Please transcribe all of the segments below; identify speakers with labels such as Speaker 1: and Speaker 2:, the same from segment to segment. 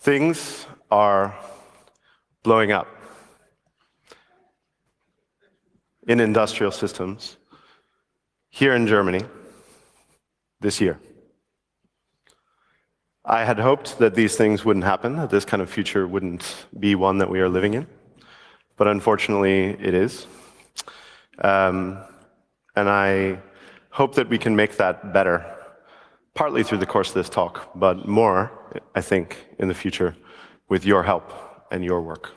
Speaker 1: Things are blowing up in industrial systems here in Germany this year. I had hoped that these things wouldn't happen, that this kind of future wouldn't be one that we are living in, but unfortunately it is. And I hope that we can make that better, partly through the course of this talk, but more, I think, in the future with your help and your work.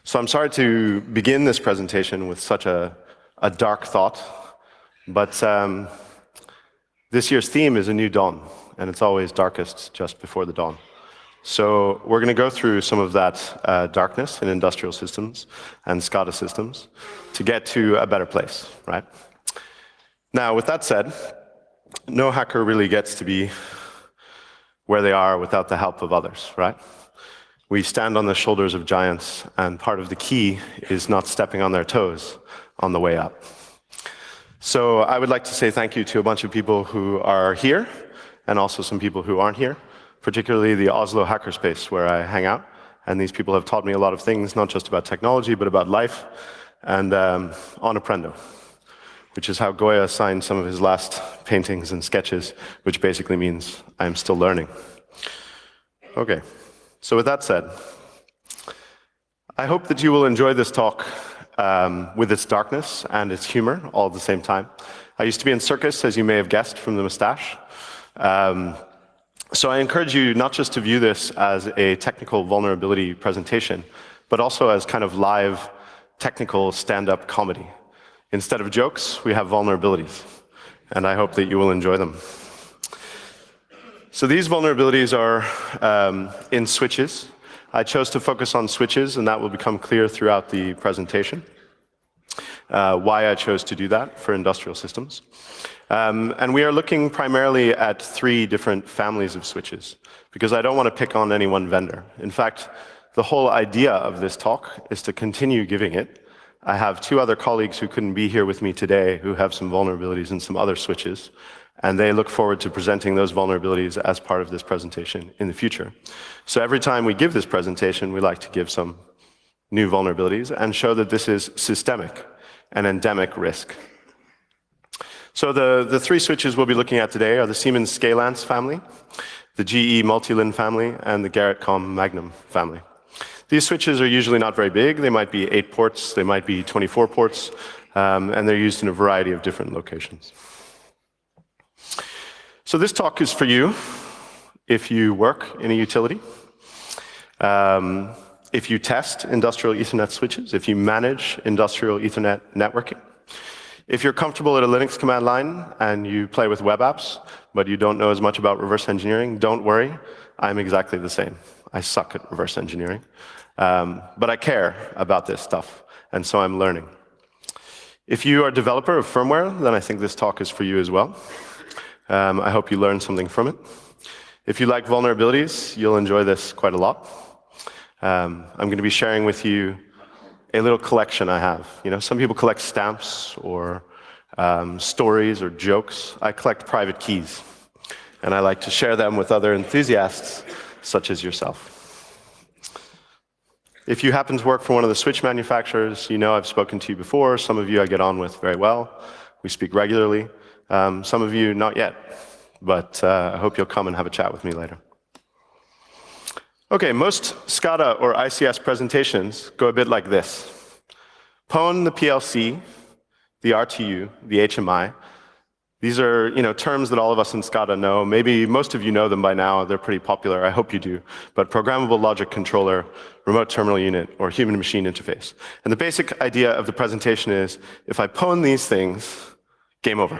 Speaker 1: So I'm sorry to begin this presentation with such a dark thought, but this year's theme is a new dawn, and it's always darkest just before the dawn. So we're going to go through some of that darkness in industrial systems and SCADA systems to get to a better place, right? Now, with that said, no hacker really gets to be where they are without the help of others, right? We stand on the shoulders of giants, and part of the key is not stepping on their toes on the way up. So I would like to say thank you to a bunch of people who are here, and also some people who aren't here, particularly the Oslo hackerspace where I hang out. And these people have taught me a lot of things, not just about technology, but about life, and on apprendo, which is how Goya signed some of his last paintings and sketches, which basically means I'm still learning. Okay, so with that said, I hope that you will enjoy this talk with its darkness and its humor all at the same time. I used to be in circus, as you may have guessed from the mustache. So I encourage you not just to view this as a technical vulnerability presentation, but also as kind of live technical stand-up comedy. Instead of jokes, we have vulnerabilities, and I hope that you will enjoy them. So these vulnerabilities are in switches. I chose to focus on switches, and that will become clear throughout the presentation, why I chose to do that for industrial systems. And we are looking primarily at 3 different families of switches, because I don't want to pick on any one vendor. In fact, the whole idea of this talk is to continue giving it. I have 2 other colleagues who couldn't be here with me today who have some vulnerabilities in some other switches, and they look forward to presenting those vulnerabilities as part of this presentation in the future. So every time we give this presentation, we like to give some new vulnerabilities and show that this is systemic and endemic risk. So the 3 switches we'll be looking at today are the Siemens Scalance family, the GE Multilin family, and the Garrettcom Magnum family. These switches are usually not very big. They might be 8 ports, they might be 24 ports, and they're used in a variety of different locations. So this talk is for you if you work in a utility, if you test industrial Ethernet switches, if you manage industrial Ethernet networking, if you're comfortable at a Linux command line and you play with web apps, but you don't know as much about reverse engineering, don't worry, I'm exactly the same. I suck at reverse engineering, but I care about this stuff, and so I'm learning. If you are a developer of firmware, then I think this talk is for you as well. I hope you learned something from it. If you like vulnerabilities, you'll enjoy this quite a lot. I'm going to be sharing with you a little collection I have. You know, some people collect stamps or stories or jokes. I collect private keys, and I like to share them with other enthusiasts such as yourself. If you happen to work for one of the switch manufacturers, you know I've spoken to you before. Some of you I get on with very well. We speak regularly. Some of you not yet, but I hope you'll come and have a chat with me later. Okay, most SCADA or ICS presentations go a bit like this. PON, the PLC, the RTU, the HMI. These are, terms that all of us in SCADA know. Maybe most of you know them by now. They're pretty popular. I hope you do. But programmable logic controller, remote terminal unit, or human-machine interface. And the basic idea of the presentation is, if I PON these things, game over.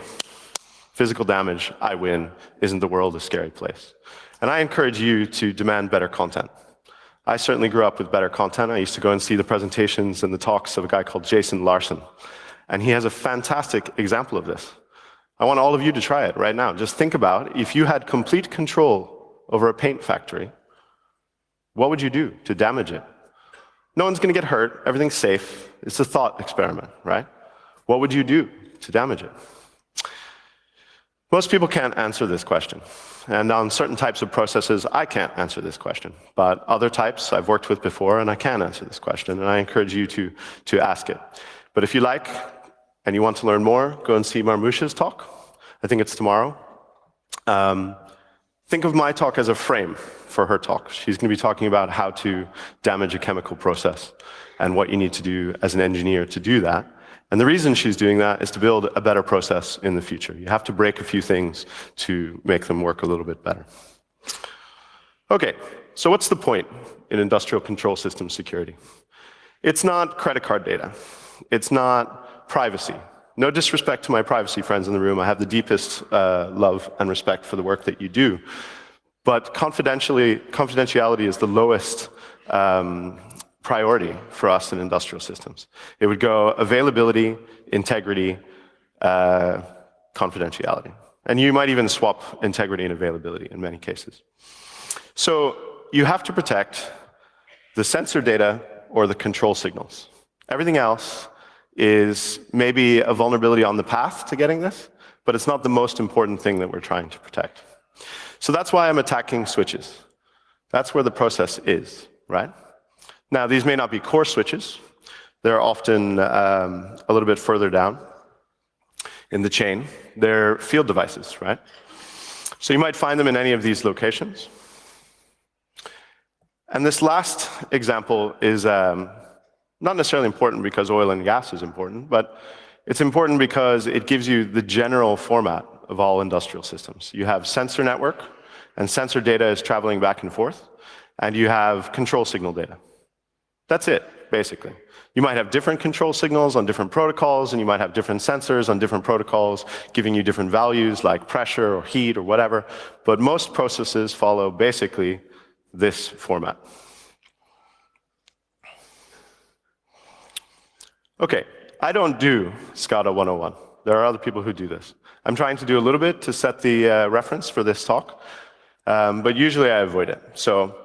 Speaker 1: Physical damage, I win. Isn't the world a scary place? And I encourage you to demand better content. I certainly grew up with better content. I used to go and see the presentations and the talks of a guy called Jason Larson. And he has a fantastic example of this. I want all of you to try it right now. Just think about, if you had complete control over a paint factory, what would you do to damage it? No one's going to get hurt. Everything's safe. It's a thought experiment, right? What would you do to damage it? Most people can't answer this question. And on certain types of processes, I can't answer this question. But other types I've worked with before, and I can answer this question. And I encourage you to ask it. But if you like, and you want to learn more, go and see Marmouche's talk. I think it's tomorrow. Think of my talk as a frame for her talk. She's going to be talking about how to damage a chemical process and what you need to do as an engineer to do that. And the reason she's doing that is to build a better process in the future. You have to break a few things to make them work a little bit better. Okay, so what's the point in industrial control system security? It's not credit card data. It's not privacy. No disrespect to my privacy friends in the room. I have the deepest love and respect for the work that you do. But confidentiality is the lowest priority for us in industrial systems. It would go availability, integrity, confidentiality. And you might even swap integrity and availability in many cases. So you have to protect the sensor data or the control signals. Everything else is maybe a vulnerability on the path to getting this, but it's not the most important thing that we're trying to protect. So that's why I'm attacking switches. That's where the process is, right? Now, these may not be core switches. They're often a little bit further down in the chain. They're field devices, right? So you might find them in any of these locations. And this last example is not necessarily important because oil and gas is important, but it's important because it gives you the general format of all industrial systems. You have sensor network, and sensor data is traveling back and forth, and you have control signal data. That's it, basically. You might have different control signals on different protocols, and you might have different sensors on different protocols giving you different values like pressure or heat or whatever, but most processes follow basically this format. Okay, I don't do SCADA 101. There are other people who do this. I'm trying to do a little bit to set the reference for this talk, but usually I avoid it. So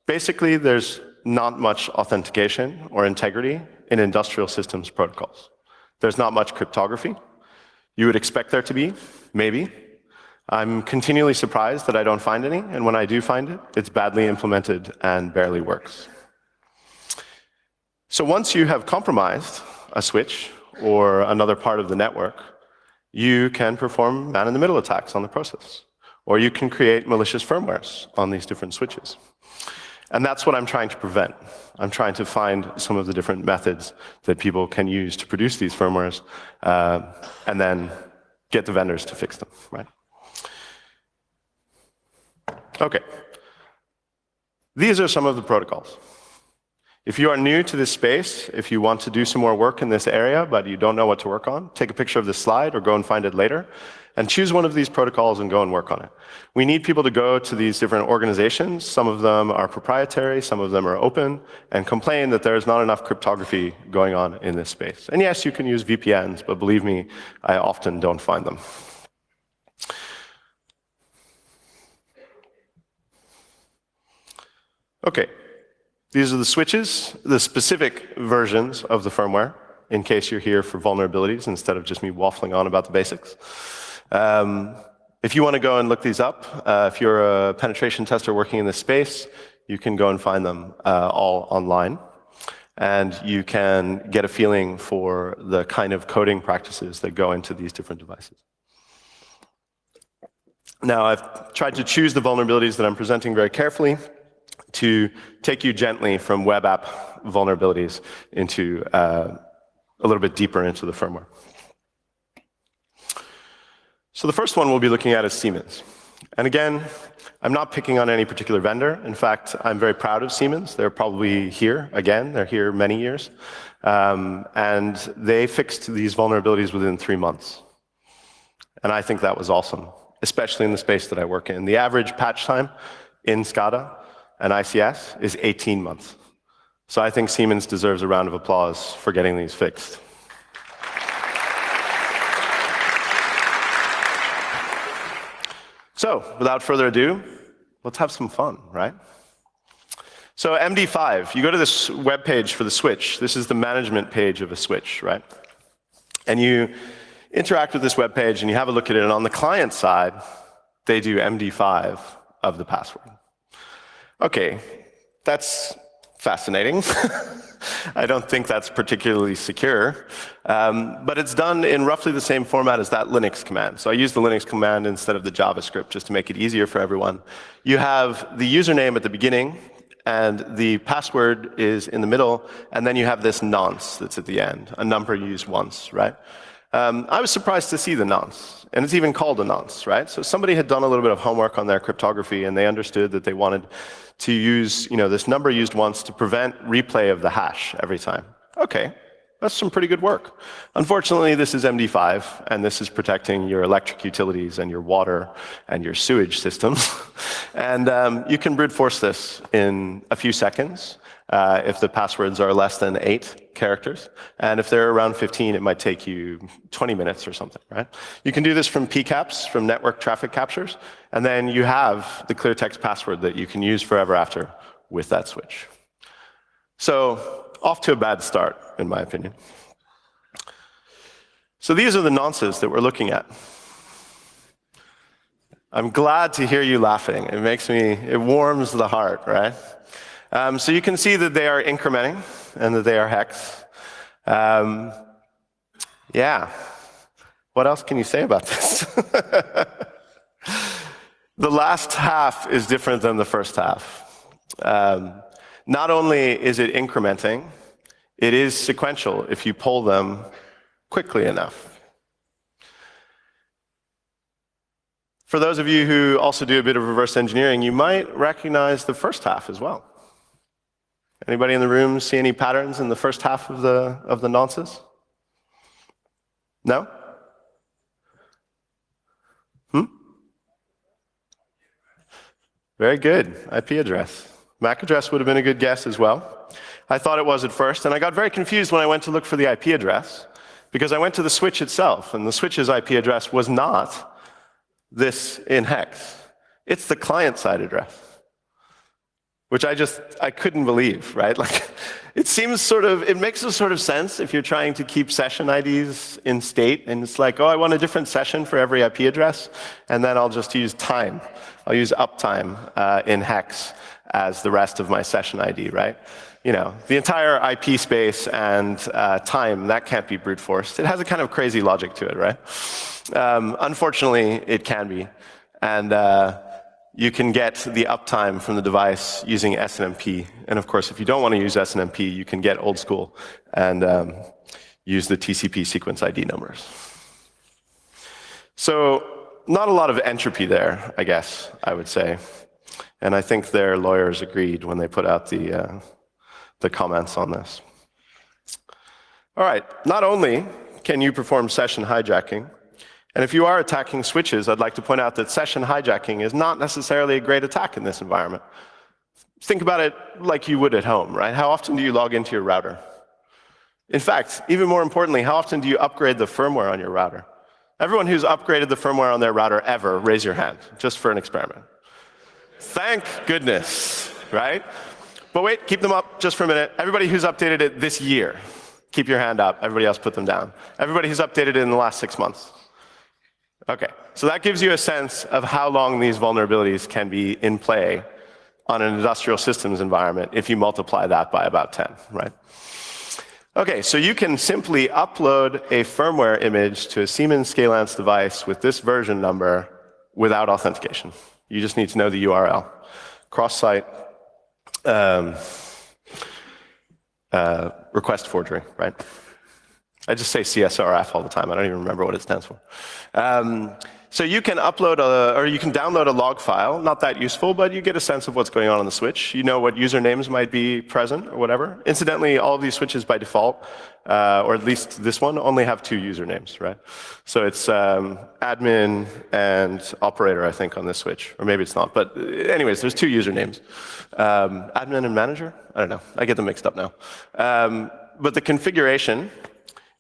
Speaker 1: basically, there's not much authentication or integrity in industrial systems protocols. There's not much cryptography. You would expect there to be, maybe. I'm continually surprised that I don't find any, and when I do find it, it's badly implemented and barely works. So once you have compromised a switch or another part of the network, you can perform man-in-the-middle attacks on the process, or you can create malicious firmwares on these different switches. And that's what I'm trying to prevent. I'm trying to find some of the different methods that people can use to produce these firmwares, and then get the vendors to fix them, right? Okay. These are some of the protocols. If you are new to this space, if you want to do some more work in this area, but you don't know what to work on, take a picture of this slide or go and find it later, and choose one of these protocols and go and work on it. We need people to go to these different organizations. Some of them are proprietary, some of them are open, and complain that there is not enough cryptography going on in this space. And yes, you can use VPNs, but believe me, I often don't find them. Okay. These are the switches, the specific versions of the firmware, in case you're here for vulnerabilities instead of just me waffling on about the basics. If you want to go and look these up, if you're a penetration tester working in this space, you can go and find them all online. And you can get a feeling for the kind of coding practices that go into these different devices. Now, I've tried to choose the vulnerabilities that I'm presenting very carefully to take you gently from web app vulnerabilities into a little bit deeper into the firmware. So the first one we'll be looking at is Siemens. And again, I'm not picking on any particular vendor. In fact, I'm very proud of Siemens. They're probably here again. They're here many years. And they fixed these vulnerabilities within 3 months. And I think that was awesome, especially in the space that I work in. The average patch time in SCADA and ICS is 18 months. So I think Siemens deserves a round of applause for getting these fixed. So, without further ado, let's have some fun, right? So MD5, you go to this web page for the switch. This is the management page of a switch, right? And you interact with this web page and you have a look at it, and on the client side, they do MD5 of the password. Okay, that's fascinating. I don't think that's particularly secure, but it's done in roughly the same format as that Linux command. So I use the Linux command instead of the JavaScript just to make it easier for everyone. You have the username at the beginning, and the password is in the middle, and then you have this nonce that's at the end, a number used once, right? I was surprised to see the nonce, and it's even called a nonce, right? So somebody had done a little bit of homework on their cryptography, and they understood that they wanted to use, this number used once to prevent replay of the hash every time. Okay, that's some pretty good work. Unfortunately, this is MD5, and this is protecting your electric utilities and your water and your sewage systems. And you can brute force this in a few seconds if the passwords are less than 8 characters. And if they're around 15, it might take you 20 minutes or something, right? You can do this from PCAPs, from network traffic captures, and then you have the clear text password that you can use forever after with that switch. So off to a bad start, in my opinion. So these are the nonces that we're looking at. I'm glad to hear you laughing. It warms the heart, right? So you can see that they are incrementing and that they are hex. Yeah. What else can you say about this? The last half is different than the first half. Not only is it incrementing, it is sequential if you pull them quickly enough. For those of you who also do a bit of reverse engineering, you might recognize the first half as well. Anybody in the room see any patterns in the first half of the nonces? No? Very good. IP address. MAC address would have been a good guess as well. I thought it was at first, and I got very confused when I went to look for the IP address, because I went to the switch itself, and the switch's IP address was not this in hex. It's the client-side address, which I couldn't believe, right? Like, it makes a sort of sense if you're trying to keep session IDs in state, and it's like, oh, I want a different session for every IP address, and then I'll just use time. I'll use uptime in hex as the rest of my session ID, right? The entire IP space and time, that can't be brute forced. It has a kind of crazy logic to it, right? Unfortunately, it can be. And you can get the uptime from the device using SNMP. And of course, if you don't want to use SNMP, you can get old school and use the TCP sequence ID numbers. So not a lot of entropy there, I guess, I would say. And I think their lawyers agreed when they put out the comments on this. All right, not only can you perform session hijacking, and if you are attacking switches, I'd like to point out that session hijacking is not necessarily a great attack in this environment. Think about it like you would at home, right? How often do you log into your router? In fact, even more importantly, how often do you upgrade the firmware on your router? Everyone who's upgraded the firmware on their router ever, raise your hand, just for an experiment. Thank goodness, right? But wait, keep them up just for a minute. Everybody who's updated it this year, keep your hand up. Everybody else put them down. Everybody who's updated it in the last 6 months. Okay, so that gives you a sense of how long these vulnerabilities can be in play on an industrial systems environment if you multiply that by about 10, right? Okay, so you can simply upload a firmware image to a Siemens Scalance device with this version number without authentication. You just need to know the URL. Cross-site request forgery, right? I just say CSRF all the time. I don't even remember what it stands for. So you can upload or you can download a log file. Not that useful, but you get a sense of what's going on the switch. You know what usernames might be present or whatever. Incidentally, all of these switches by default, or at least this one, only have 2 usernames, right? So it's admin and operator, I think, on this switch. Or maybe it's not. But anyways, there's 2 usernames. Admin and manager? I don't know. I get them mixed up now. But the configuration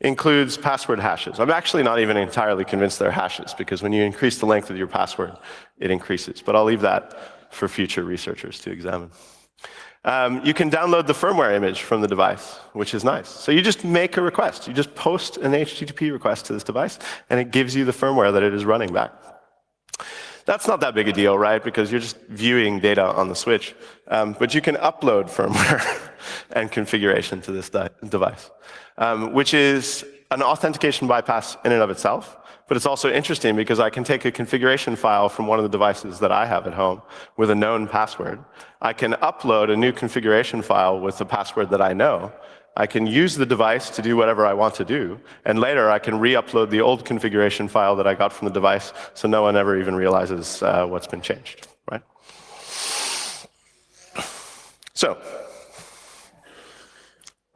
Speaker 1: includes password hashes. I'm actually not even entirely convinced they're hashes, because when you increase the length of your password, it increases. But I'll leave that for future researchers to examine. You can download the firmware image from the device, which is nice. So you just make a request. You just post an HTTP request to this device, and it gives you the firmware that it is running back. That's not that big a deal, right? Because you're just viewing data on the switch. But you can upload firmware and configuration to this device, which is an authentication bypass in and of itself. But it's also interesting because I can take a configuration file from one of the devices that I have at home with a known password. I can upload a new configuration file with the password that I know. I can use the device to do whatever I want to do. And later, I can re-upload the old configuration file that I got from the device so no one ever even realizes what's been changed, right? So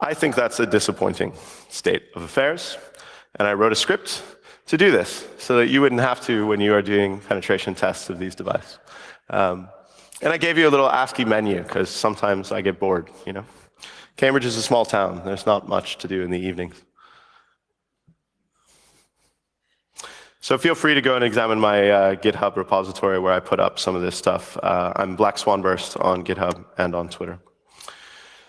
Speaker 1: I think that's a disappointing state of affairs. And I wrote a script to do this so that you wouldn't have to when you are doing penetration tests of these devices. And I gave you a little ASCII menu because sometimes I get bored, you know. Cambridge is a small town. There's not much to do in the evenings. So feel free to go and examine my GitHub repository where I put up some of this stuff. I'm Black Swan Burst on GitHub and on Twitter.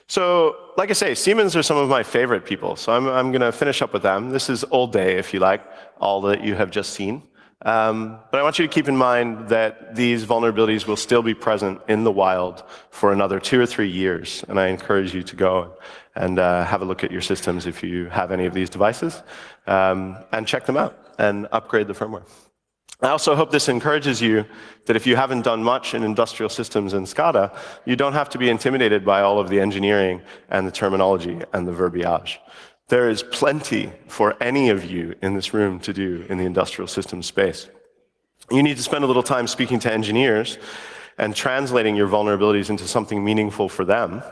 Speaker 1: So, like I say, Siemens are some of my favorite people, so I'm going to finish up with them. This is old day, if you like, all that you have just seen. But I want you to keep in mind that these vulnerabilities will still be present in the wild for another 2 or 3 years, and I encourage you to go and have a look at your systems if you have any of these devices, and check them out and upgrade the firmware. I also hope this encourages you that if you haven't done much in industrial systems and SCADA, you don't have to be intimidated by all of the engineering and the terminology and the verbiage. There is plenty for any of you in this room to do in the industrial systems space. You need to spend a little time speaking to engineers and translating your vulnerabilities into something meaningful for them,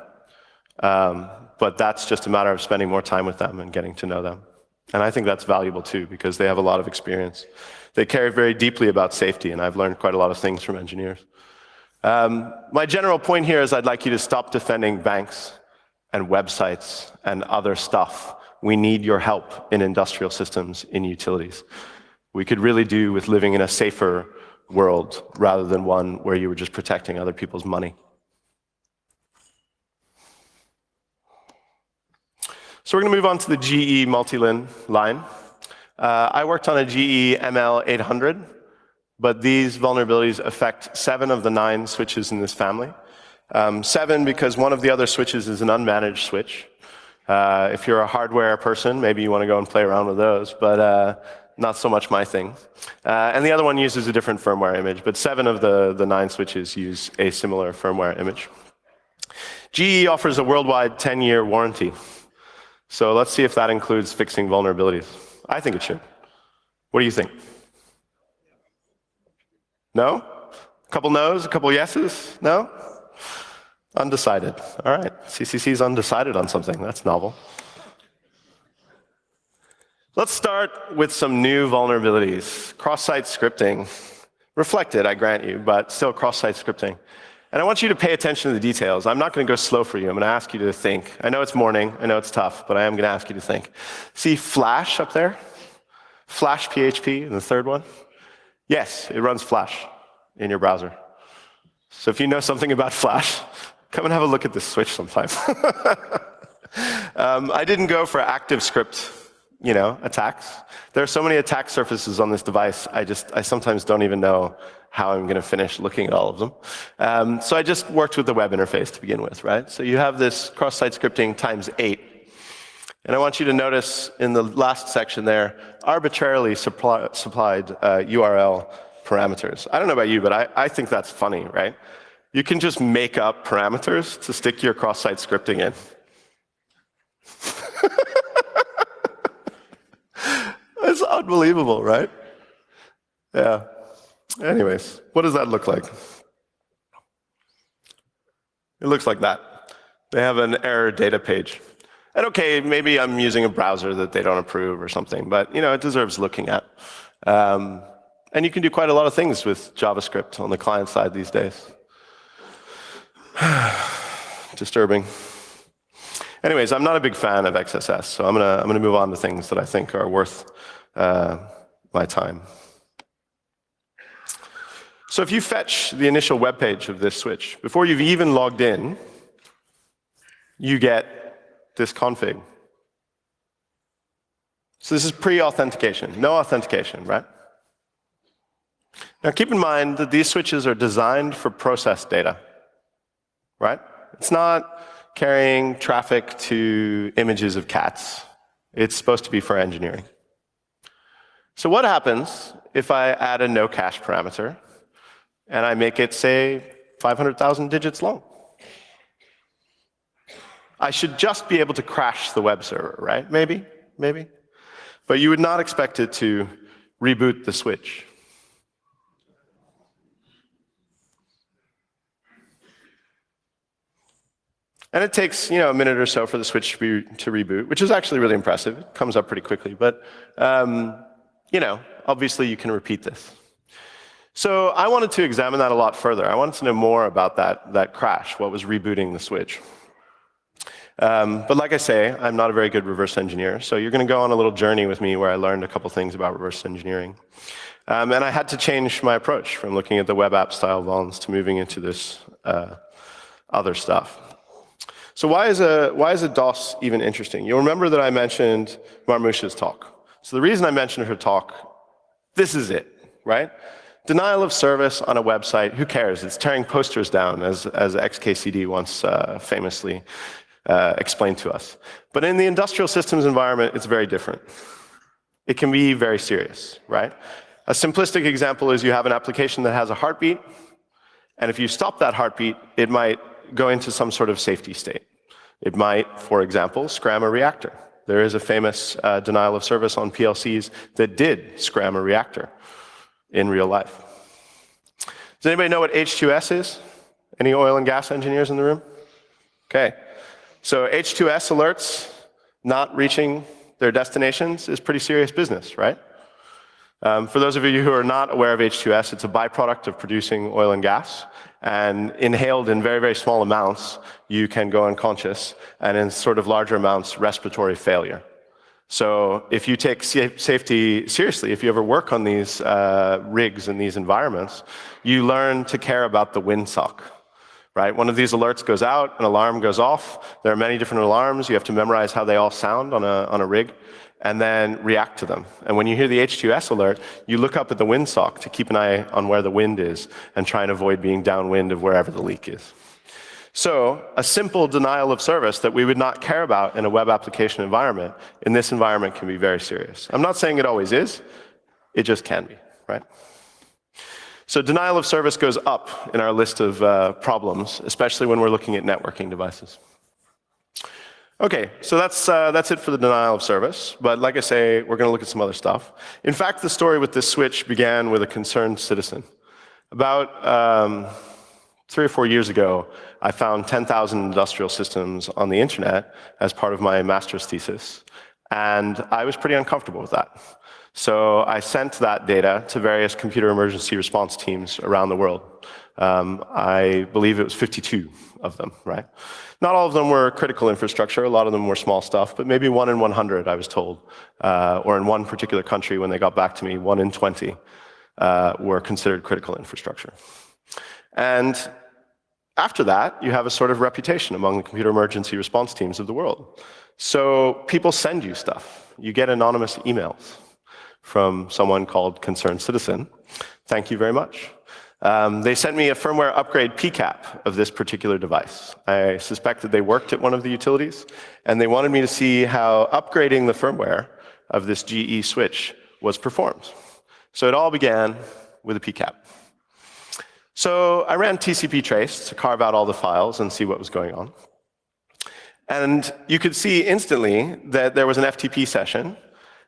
Speaker 1: but that's just a matter of spending more time with them and getting to know them. And I think that's valuable too, because they have a lot of experience. They care very deeply about safety, and I've learned quite a lot of things from engineers. My general point here is I'd like you to stop defending banks and websites and other stuff. We need your help in industrial systems, in utilities. We could really do with living in a safer world rather than one where you were just protecting other people's money. So we're going to move on to the GE multi-lin line. I worked on a GE ML800, but these vulnerabilities affect 7 of the 9 switches in this family. 7 because one of the other switches is an unmanaged switch. If you're a hardware person, maybe you want to go and play around with those, but not so much my thing. And the other one uses a different firmware image, but 7 of the 9 switches use a similar firmware image. GE offers a worldwide 10-year warranty. So let's see if that includes fixing vulnerabilities. I think it should. What do you think? No? A couple no's, a couple yeses? No? Undecided. All right. CCC's undecided on something. That's novel. Let's start with some new vulnerabilities. Cross-site scripting. Reflected, I grant you, but still cross-site scripting. And I want you to pay attention to the details. I'm not going to go slow for you. I'm going to ask you to think. I know it's morning. I know it's tough, but I am going to ask you to think. See Flash up there? Flash PHP in the third one? Yes, it runs Flash in your browser. So if you know something about Flash, come and have a look at this switch sometime. I didn't go for active script, attacks. There are so many attack surfaces on this device, I sometimes don't even know how I'm going to finish looking at all of them. So I just worked with the web interface to begin with, right? So you have this cross-site scripting times 8. And I want you to notice in the last section there, arbitrarily supplied URL parameters. I don't know about you, but I think that's funny, right? You can just make up parameters to stick your cross-site scripting in. It's unbelievable, right? Yeah. Anyways, what does that look like? It looks like that. They have an error data page. And okay, maybe I'm using a browser that they don't approve or something, but it deserves looking at. And you can do quite a lot of things with JavaScript on the client side these days. Disturbing. Anyways, I'm not a big fan of XSS, so I'm gonna move on to things that I think are worth my time. So if you fetch the initial web page of this switch, before you've even logged in, you get this config. So this is pre-authentication, no authentication, right? Now keep in mind that these switches are designed for process data, right? It's not carrying traffic to images of cats. It's supposed to be for engineering. So what happens if I add a no cache parameter and I make it, say, 500,000 digits long? I should just be able to crash the web server, right? Maybe. But you would not expect it to reboot the switch. And it takes, a minute or so for the switch to reboot, which is actually really impressive. It comes up pretty quickly, but obviously you can repeat this. So I wanted to examine that a lot further. I wanted to know more about that crash, what was rebooting the switch. But like I say, I'm not a very good reverse engineer, so you're going to go on a little journey with me where I learned a couple things about reverse engineering. And I had to change my approach from looking at the web app style vulns to moving into this other stuff. So why is a DOS even interesting? You'll remember that I mentioned Marmouche's talk. So the reason I mentioned her talk, this is it, right? Denial of service on a website, who cares? It's tearing posters down, as XKCD once famously explained to us. But in the industrial systems environment, it's very different. It can be very serious, right? A simplistic example is you have an application that has a heartbeat, and if you stop that heartbeat, it might go into some sort of safety state. It might, for example, scram a reactor. There is a famous denial of service on PLCs that did scram a reactor in real life. Does anybody know what H2S is? Any oil and gas engineers in the room? Okay. So H2S alerts not reaching their destinations is pretty serious business, right? For those of you who are not aware of H2S, it's a byproduct of producing oil and gas. And inhaled in very, very small amounts, you can go unconscious, and in sort of larger amounts, respiratory failure. So if you take safety seriously, if you ever work on these rigs in these environments, you learn to care about the windsock, right? One of these alerts goes out, an alarm goes off. There are many different alarms. You have to memorize how they all sound on a rig, and then react to them. And when you hear the H2S alert, you look up at the windsock to keep an eye on where the wind is and try and avoid being downwind of wherever the leak is. So a simple denial of service that we would not care about in a web application environment, in this environment can be very serious. I'm not saying it always is, it just can be, right? So denial of service goes up in our list of problems, especially when we're looking at networking devices. Okay, so that's it for the denial of service. But like I say, we're going to look at some other stuff. In fact, the story with this switch began with a concerned citizen. About 3 or 4 years ago, I found 10,000 industrial systems on the internet as part of my master's thesis. And I was pretty uncomfortable with that. So I sent that data to various computer emergency response teams around the world. I believe it was 52 of them, right? Not all of them were critical infrastructure. A lot of them were small stuff, but maybe 1 in 100, I was told. Or in one particular country, when they got back to me, 1 in 20 were considered critical infrastructure. And after that, you have a sort of reputation among the computer emergency response teams of the world. So people send you stuff. You get anonymous emails from someone called Concerned Citizen. Thank you very much. They sent me a firmware upgrade PCAP of this particular device. I suspect that they worked at one of the utilities, and they wanted me to see how upgrading the firmware of this GE switch was performed. So it all began with a PCAP. So I ran TCP trace to carve out all the files and see what was going on. And you could see instantly that there was an FTP session.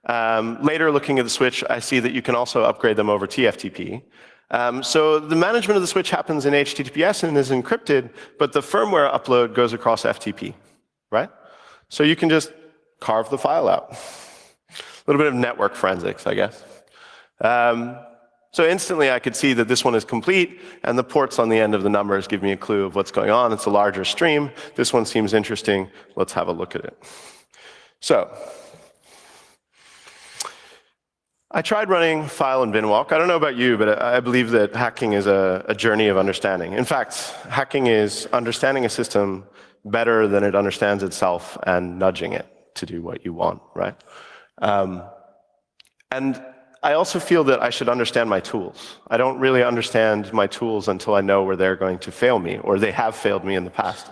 Speaker 1: Later, looking at the switch, I see that you can also upgrade them over TFTP. So the management of the switch happens in HTTPS and is encrypted, but the firmware upload goes across FTP, right? So you can just carve the file out. A little bit of network forensics, I guess. So instantly I could see that this one is complete, and the ports on the end of the numbers give me a clue of what's going on. It's a larger stream. This one seems interesting. Let's have a look at it. So I tried running file and binwalk. I don't know about you, but I believe that hacking is a journey of understanding. In fact, hacking is understanding a system better than it understands itself and nudging it to do what you want, right? And I also feel that I should understand my tools. I don't really understand my tools until I know where they're going to fail me, or they have failed me in the past.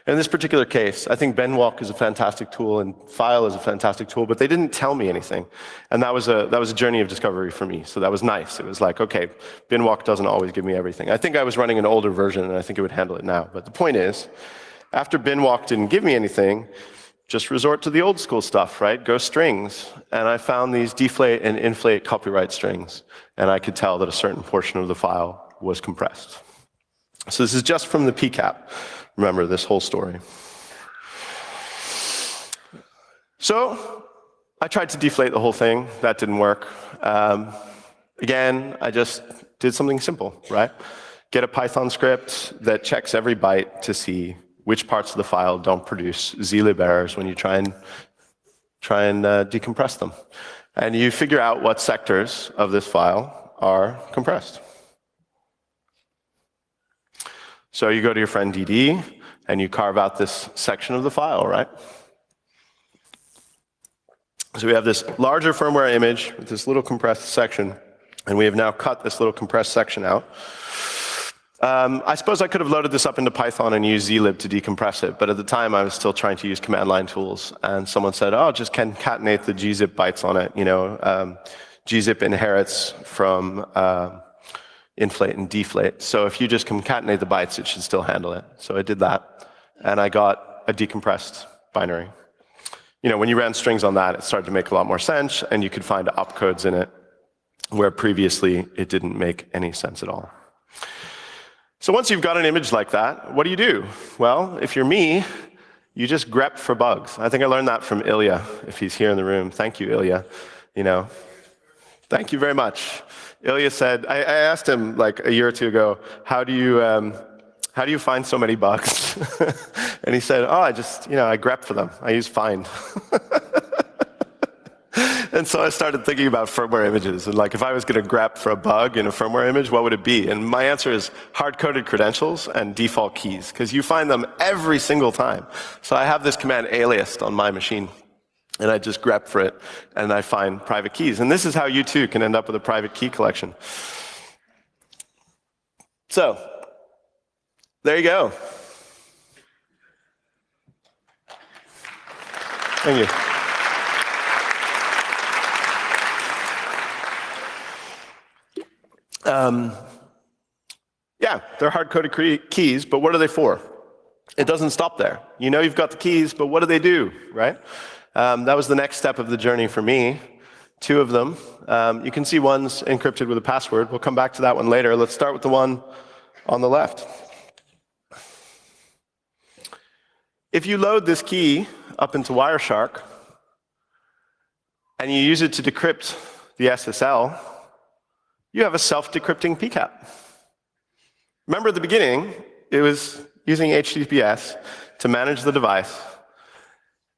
Speaker 1: In this particular case, I think binwalk is a fantastic tool and file is a fantastic tool, but they didn't tell me anything. And that was a journey of discovery for me. So that was nice. It was like, okay, binwalk doesn't always give me everything. I think I was running an older version and I think it would handle it now. But the point is, after binwalk didn't give me anything, just resort to the old school stuff, right? Go strings. And I found these deflate and inflate copyright strings. And I could tell that a certain portion of the file was compressed. So this is just from the PCAP. Remember this whole story. So I tried to deflate the whole thing. That didn't work. Again, I just did something simple, right? Get a Python script that checks every byte to see which parts of the file don't produce zlib errors when you try and decompress them. And you figure out what sectors of this file are compressed. So you go to your friend DD, and you carve out this section of the file, right? So we have this larger firmware image with this little compressed section, and we have now cut this little compressed section out. I suppose I could have loaded this up into Python and used zlib to decompress it, but at the time I was still trying to use command line tools, and someone said, oh, just concatenate the gzip bytes on it. You know, gzip inherits from inflate and deflate. So if you just concatenate the bytes, it should still handle it. So I did that, and I got a decompressed binary. You know, when you ran strings on that, it started to make a lot more sense, and you could find opcodes in it where previously it didn't make any sense at all. So once you've got an image like that, what do? Well, if you're me, you just grep for bugs. I think I learned that from Ilya, if he's here in the room. Thank you, Ilya. You know, thank you very much. Ilya said, I asked him like a year or two ago, how do you find so many bugs? And he said, oh, I grep for them. I use find. And so I started thinking about firmware images, and like if I was going to grep for a bug in a firmware image, what would it be? And my answer is hard-coded credentials and default keys, because you find them every single time. So I have this command aliased on my machine, and I just grep for it, and I find private keys. And this is how you too can end up with a private key collection. So there you go. Thank you. Yeah, they're hard-coded keys, but what are they for? It doesn't stop there. You know you've got the keys, but what do they do, right? That was the next step of the journey for me. Two of them. You can see one's encrypted with a password. We'll come back to that one later. Let's start with the one on the left. If you load this key up into Wireshark, and you use it to decrypt the SSL, you have a self-decrypting PCAP. Remember at the beginning, it was using HTTPS to manage the device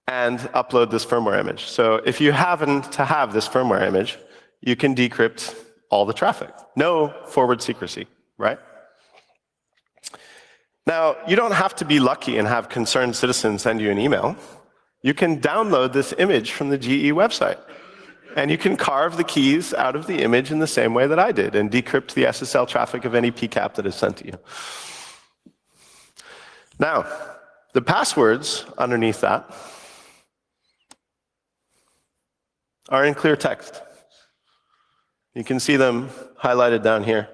Speaker 1: and upload this firmware image. So if you happen to have this firmware image, you can decrypt all the traffic. No forward secrecy, right? Now, you don't have to be lucky and have concerned citizens send you an email. You can download this image from the GE website. And you can carve the keys out of the image in the same way that I did and decrypt the SSL traffic of any PCAP that is sent to you. Now, the passwords underneath that are in clear text. You can see them highlighted down here.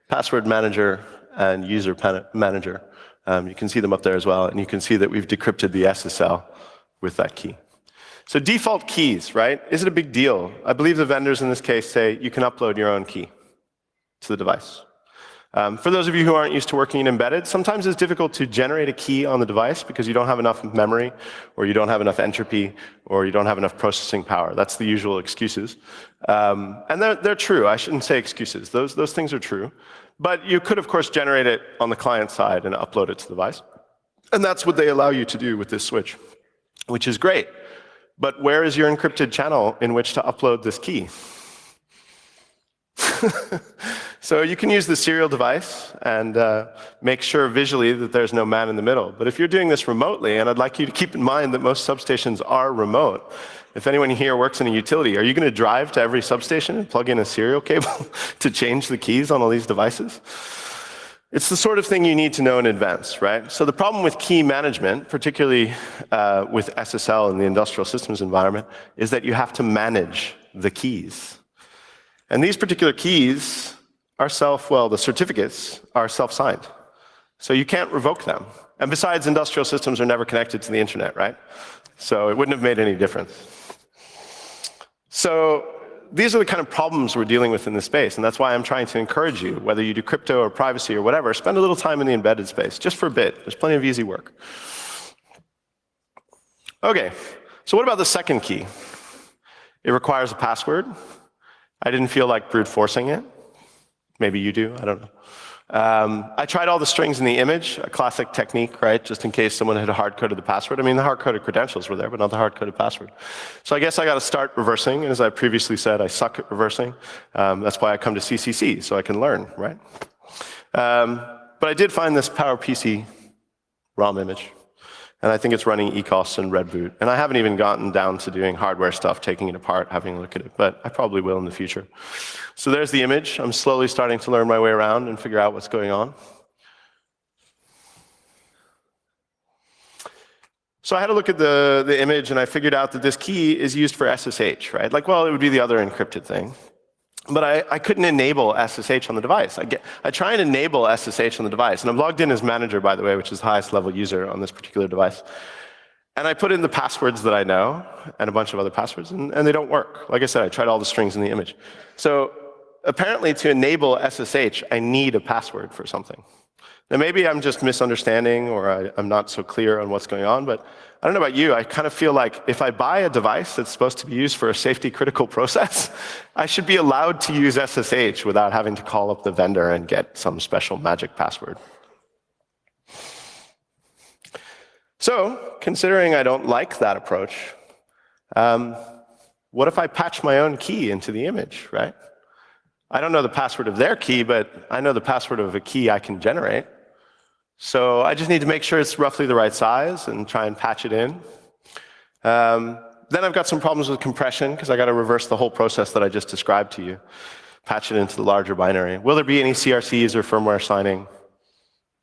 Speaker 1: Password manager and user manager. You can see them up there as well, and you can see that we've decrypted the SSL with that key. So default keys, right? Is it a big deal? I believe the vendors in this case say you can upload your own key to the device. For those of you who aren't used to working in embedded, sometimes it's difficult to generate a key on the device because you don't have enough memory, or you don't have enough entropy, or you don't have enough processing power. That's the usual excuses. And they're true. I shouldn't say excuses. Those things are true. But you could, of course, generate it on the client side and upload it to the device. And that's what they allow you to do with this switch, which is great. But where is your encrypted channel in which to upload this key? So you can use the serial device and make sure visually that there's no man in the middle. But if you're doing this remotely, and I'd like you to keep in mind that most substations are remote. If anyone here works in a utility, are you going to drive to every substation and plug in a serial cable to change the keys on all these devices? It's the sort of thing you need to know in advance, right? So the problem with key management, particularly with SSL in the industrial systems environment, is that you have to manage the keys. And these particular keys are the certificates are self-signed. So you can't revoke them. And besides, industrial systems are never connected to the internet, right? So it wouldn't have made any difference. So these are the kind of problems we're dealing with in this space, and that's why I'm trying to encourage you, whether you do crypto or privacy or whatever, spend a little time in the embedded space, just for a bit. There's plenty of easy work. Okay, so what about the second key? It requires a password. I didn't feel like brute forcing it. Maybe you do, I don't know. I tried all the strings in the image, a classic technique, right? Just in case someone had hard-coded the password. I mean, the hard-coded credentials were there, but not the hard-coded password. So I guess I got to start reversing. And as I previously said, I suck at reversing. That's why I come to CCC, so I can learn, right? But I did find this PowerPC ROM image. And I think it's running ECOS and Red Boot. And I haven't even gotten down to doing hardware stuff, taking it apart, having a look at it. But I probably will in the future. So there's the image. I'm slowly starting to learn my way around and figure out what's going on. So I had a look at the image, and I figured out that this key is used for SSH, right? Like, well, it would be the other encrypted thing. But I couldn't enable SSH on the device. I try and enable SSH on the device. And I'm logged in as manager, by the way, which is the highest level user on this particular device. And I put in the passwords that I know, and a bunch of other passwords, and they don't work. Like I said, I tried all the strings in the image. So apparently, to enable SSH, I need a password for something. Now, maybe I'm just misunderstanding, or I'm not so clear on what's going on, but I don't know about you, I kind of feel like if I buy a device that's supposed to be used for a safety critical process, I should be allowed to use SSH without having to call up the vendor and get some special magic password. So, considering I don't like that approach, what if I patch my own key into the image, right? I don't know the password of their key, but I know the password of a key I can generate. So I just need to make sure it's roughly the right size and try and patch it in. Then I've got some problems with compression, because I got to reverse the whole process that I just described to you, patch it into the larger binary. Will there be any CRCs or firmware signing?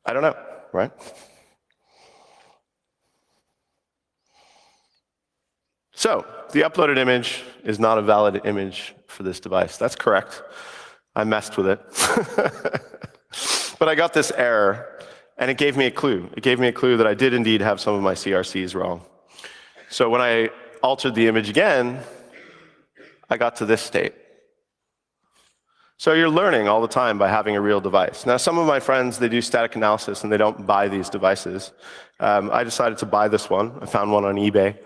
Speaker 1: I don't know, right? So the uploaded image is not a valid image for this device. That's correct. I messed with it. But I got this error. And it gave me a clue. It gave me a clue that I did indeed have some of my CRCs wrong. So when I altered the image again, I got to this state. So you're learning all the time by having a real device. Now, some of my friends, they do static analysis and they don't buy these devices. I decided to buy this one. I found one on eBay.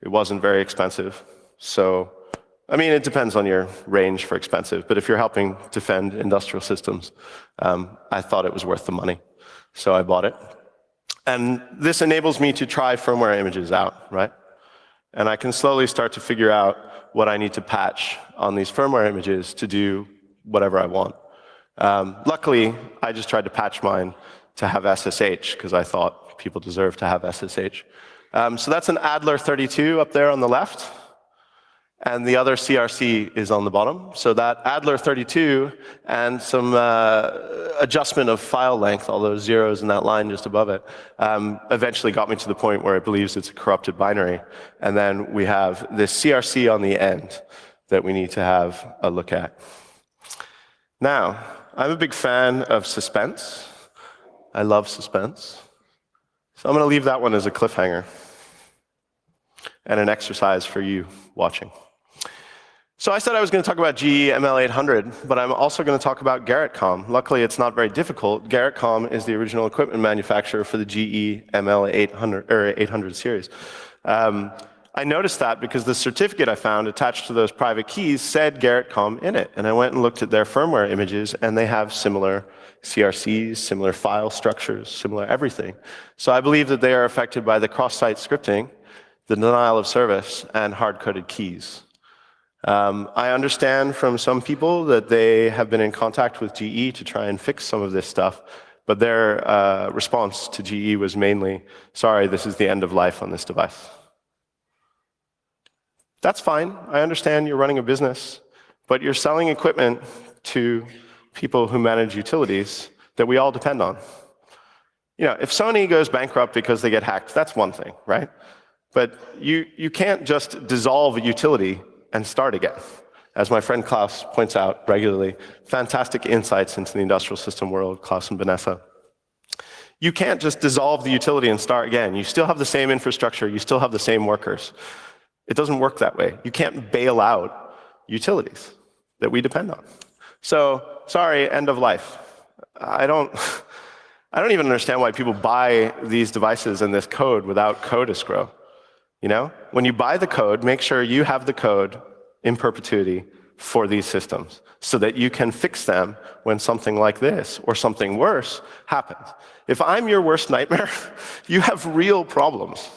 Speaker 1: It wasn't very expensive. So, I mean, it depends on your range for expensive. But if you're helping defend industrial systems, I thought it was worth the money. So I bought it. And this enables me to try firmware images out, right? And I can slowly start to figure out what I need to patch on these firmware images to do whatever I want. Luckily, I just tried to patch mine to have SSH, because I thought people deserve to have SSH. So that's an Adler32 up there on the left. And the other CRC is on the bottom. So that Adler32 and some adjustment of file length, all those zeros in that line just above it, eventually got me to the point where it believes it's a corrupted binary. And then we have this CRC on the end that we need to have a look at. Now, I'm a big fan of suspense. I love suspense. So I'm going to leave that one as a cliffhanger and an exercise for you watching. So I said I was going to talk about GE ML800, but I'm also going to talk about Garrettcom. Luckily, it's not very difficult. Garrettcom is the original equipment manufacturer for the GE ML800 or 800 series. I noticed that because the certificate I found attached to those private keys said Garrettcom in it. And I went and looked at their firmware images, and they have similar CRCs, similar file structures, similar everything. So I believe that they are affected by the cross-site scripting, the denial of service, and hard-coded keys. I understand from some people that they have been in contact with GE to try and fix some of this stuff, but their response to GE was mainly, sorry, this is the end of life on this device. That's fine. I understand you're running a business, but you're selling equipment to people who manage utilities that we all depend on. You know, if Sony goes bankrupt because they get hacked, that's one thing, right? But you can't just dissolve a utility and start again. As my friend Klaus points out regularly, fantastic insights into the industrial system world, Klaus and Vanessa. You can't just dissolve the utility and start again. You still have the same infrastructure, you still have the same workers. It doesn't work that way. You can't bail out utilities that we depend on. So, sorry, end of life. I don't even understand why people buy these devices and this code without code escrow. You know, when you buy the code, make sure you have the code in perpetuity for these systems so that you can fix them when something like this or something worse happens. If I'm your worst nightmare, you have real problems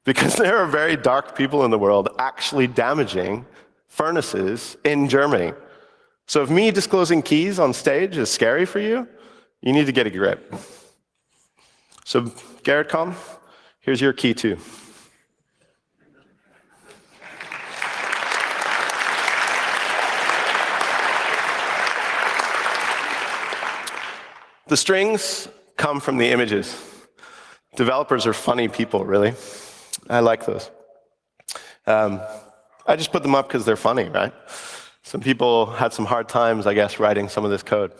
Speaker 1: because there are very dark people in the world actually damaging furnaces in Germany. So if me disclosing keys on stage is scary for you, you need to get a grip. So Garrettcom, here's your key too. The strings come from the images. Developers are funny people, really. I like those. I just put them up because they're funny, right? Some people had some hard times, I guess, writing some of this code.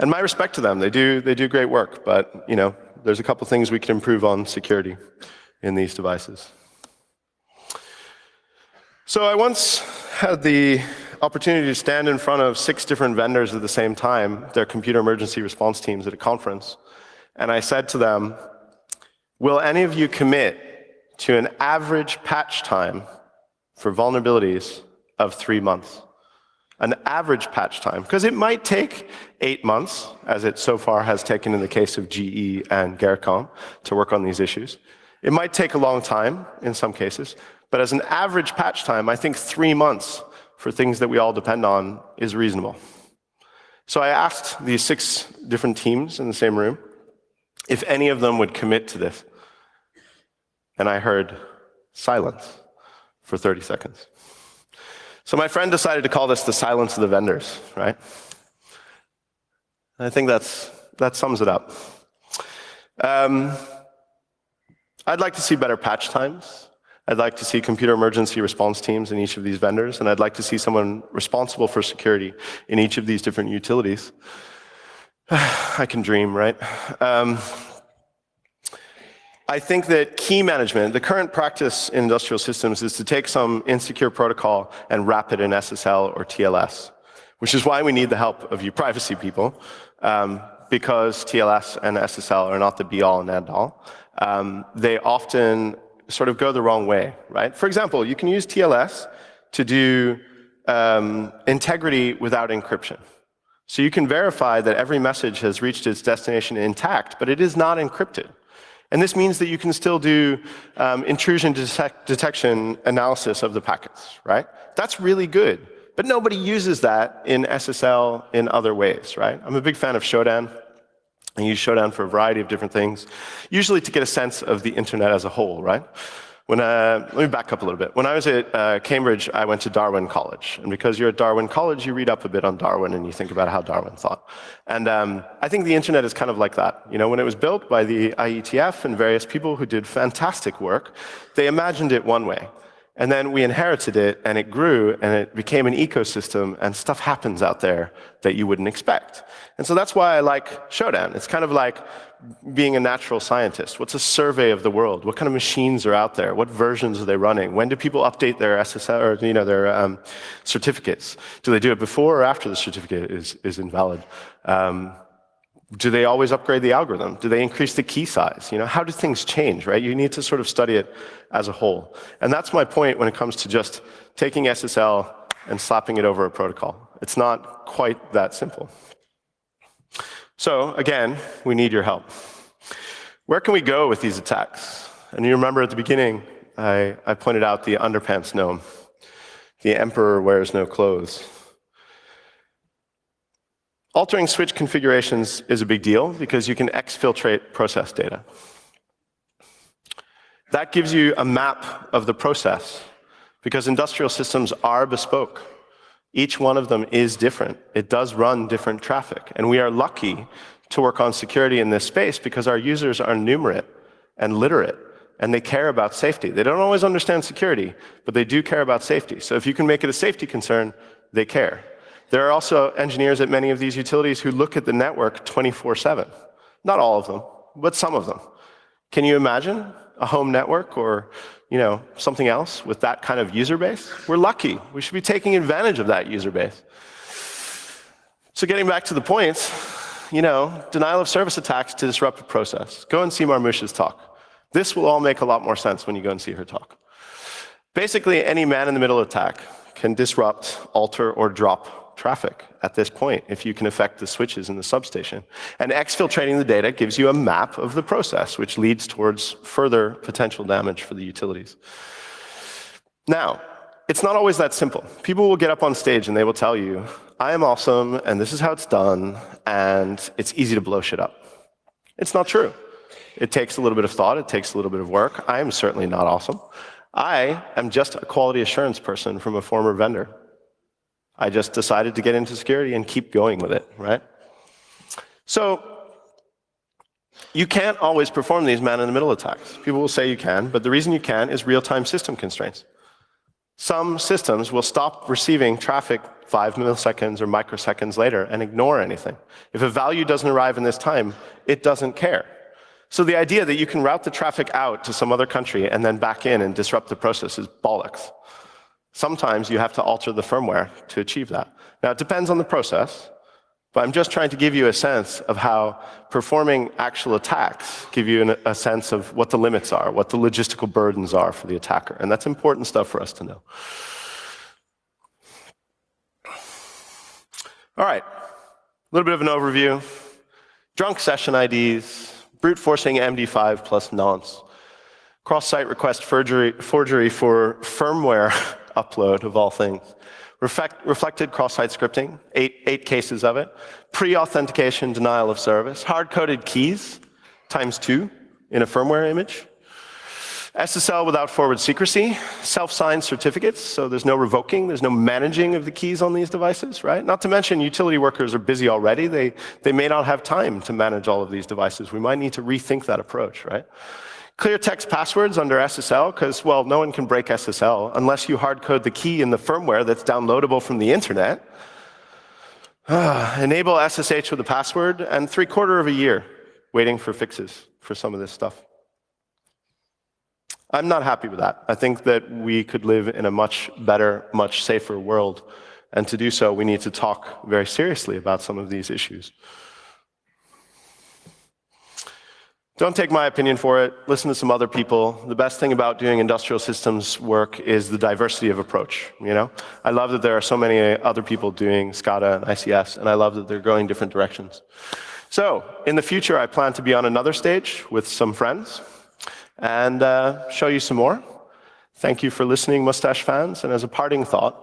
Speaker 1: And my respect to them, they do great work, but you know, there's a couple things we can improve on security in these devices. So I once had the opportunity to stand in front of 6 different vendors at the same time, their computer emergency response teams at a conference, and I said to them, will any of you commit to an average patch time for vulnerabilities of 3 months? An average patch time, because it might take 8 months, as it so far has taken in the case of GE and Garrettcom, to work on these issues. It might take a long time in some cases, but as an average patch time, I think 3 months for things that we all depend on is reasonable. So I asked these 6 different teams in the same room if any of them would commit to this. And I heard silence for 30 seconds. So my friend decided to call this the silence of the vendors, right? I think that sums it up. I'd like to see better patch times. I'd like to see computer emergency response teams in each of these vendors, and I'd like to see someone responsible for security in each of these different utilities. I can dream, right? I think that key management, the current practice in industrial systems is to take some insecure protocol and wrap it in SSL or TLS, which is why we need the help of you privacy people, because TLS and SSL are not the be-all and end-all. They often sort of go the wrong way, right? For example, you can use TLS to do integrity without encryption. So you can verify that every message has reached its destination intact, but it is not encrypted. And this means that you can still do intrusion detection analysis of the packets, right? That's really good. But nobody uses that in SSL in other ways, right? I'm a big fan of Shodan. I use Shodan for a variety of different things, usually to get a sense of the internet as a whole, right? Let me back up a little bit. When I was at Cambridge, I went to Darwin College. And because you're at Darwin College, you read up a bit on Darwin and you think about how Darwin thought. And I think the internet is kind of like that. You know, when it was built by the IETF and various people who did fantastic work, they imagined it one way. And then we inherited it, and it grew, and it became an ecosystem, and stuff happens out there that you wouldn't expect. And so that's why I like Shodan. It's kind of like being a natural scientist. What's a survey of the world? What kind of machines are out there? What versions are they running? When do people update their SSL or their certificates? Do they do it before or after the certificate is invalid? Do they always upgrade the algorithm? Do they increase the key size? You know, how do things change, right? You need to sort of study it as a whole. And that's my point when it comes to just taking SSL and slapping it over a protocol. It's not quite that simple. So again, we need your help. Where can we go with these attacks? And you remember at the beginning, I pointed out the underpants gnome. The emperor wears no clothes. Altering switch configurations is a big deal because you can exfiltrate process data. That gives you a map of the process because industrial systems are bespoke. Each one of them is different. It does run different traffic. And we are lucky to work on security in this space because our users are numerate and literate, and they care about safety. They don't always understand security, but they do care about safety. So if you can make it a safety concern, they care. There are also engineers at many of these utilities who look at the network 24/7. Not all of them, but some of them. Can you imagine a home network or something else with that kind of user base? We're lucky. We should be taking advantage of that user base. So getting back to the points, denial of service attacks to disrupt a process. Go and see Marmoush's talk. This will all make a lot more sense when you go and see her talk. Basically, any man-in-the-middle attack can disrupt, alter, or drop traffic at this point if you can affect the switches in the substation. And exfiltrating the data gives you a map of the process, which leads towards further potential damage for the utilities. Now, it's not always that simple. People will get up on stage and they will tell you, I am awesome, and this is how it's done, and it's easy to blow shit up. It's not true. It takes a little bit of thought. It takes a little bit of work. I am certainly not awesome. I am just a quality assurance person from a former vendor. I just decided to get into security and keep going with it, right? So you can't always perform these man-in-the-middle attacks. People will say you can, but the reason you can is real-time system constraints. Some systems will stop receiving traffic 5 milliseconds or microseconds later and ignore anything. If a value doesn't arrive in this time, it doesn't care. So the idea that you can route the traffic out to some other country and then back in and disrupt the process is bollocks. Sometimes you have to alter the firmware to achieve that. Now, it depends on the process, but I'm just trying to give you a sense of how performing actual attacks give you a sense of what the limits are, what the logistical burdens are for the attacker. And that's important stuff for us to know. All right, a little bit of an overview. Drunk session IDs, brute forcing MD5 plus nonce, cross-site request forgery for firmware upload of all things, reflected cross-site scripting, eight cases of it, pre-authentication denial of service, hard-coded keys ×2 in a firmware image, SSL without forward secrecy, self-signed certificates, so there's no revoking, there's no managing of the keys on these devices, right? Not to mention utility workers are busy already. They may not have time to manage all of these devices. We might need to rethink that approach, right? Clear text passwords under SSL, because, well, no one can break SSL unless you hard-code the key in the firmware that's downloadable from the internet. Enable SSH with a password, and 3/4 of a year waiting for fixes for some of this stuff. I'm not happy with that. I think that we could live in a much better, much safer world, and to do so, we need to talk very seriously about some of these issues. Don't take my opinion for it. Listen to some other people. The best thing about doing industrial systems work is the diversity of approach. I love that there are so many other people doing SCADA and ICS, and I love that they're going different directions. So, in the future, I plan to be on another stage with some friends and show you some more. Thank you for listening, Mustache fans. And as a parting thought,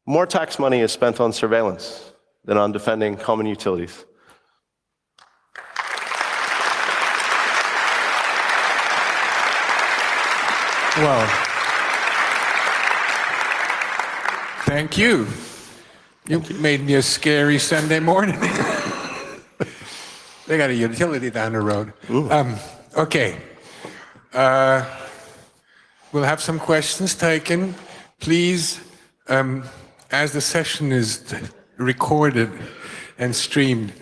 Speaker 1: more tax money is spent on surveillance than on defending common utilities.
Speaker 2: Well, thank you. You made me a scary Sunday morning. They got a utility down the road. Okay. We'll have some questions taken. Please, as the session is recorded and streamed,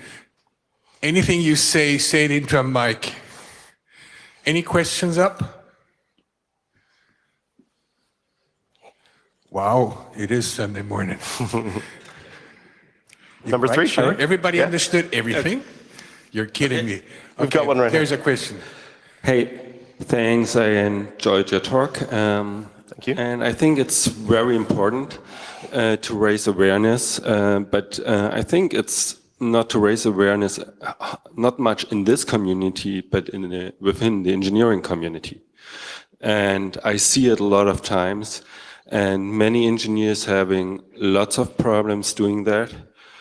Speaker 2: anything you say it into a mic. Any questions up? Wow, it is Sunday morning.
Speaker 1: Number 3,
Speaker 2: sure. Everybody understood everything? You're kidding me.
Speaker 1: We've got one right
Speaker 2: There's
Speaker 1: here.
Speaker 2: a question.
Speaker 3: Hey, thanks. I enjoyed your talk.
Speaker 1: Thank you.
Speaker 3: And I think it's very important to raise awareness, but I think it's not to raise awareness, not much in this community, but within the engineering community. And I see it a lot of times. and many engineers having lots of problems doing that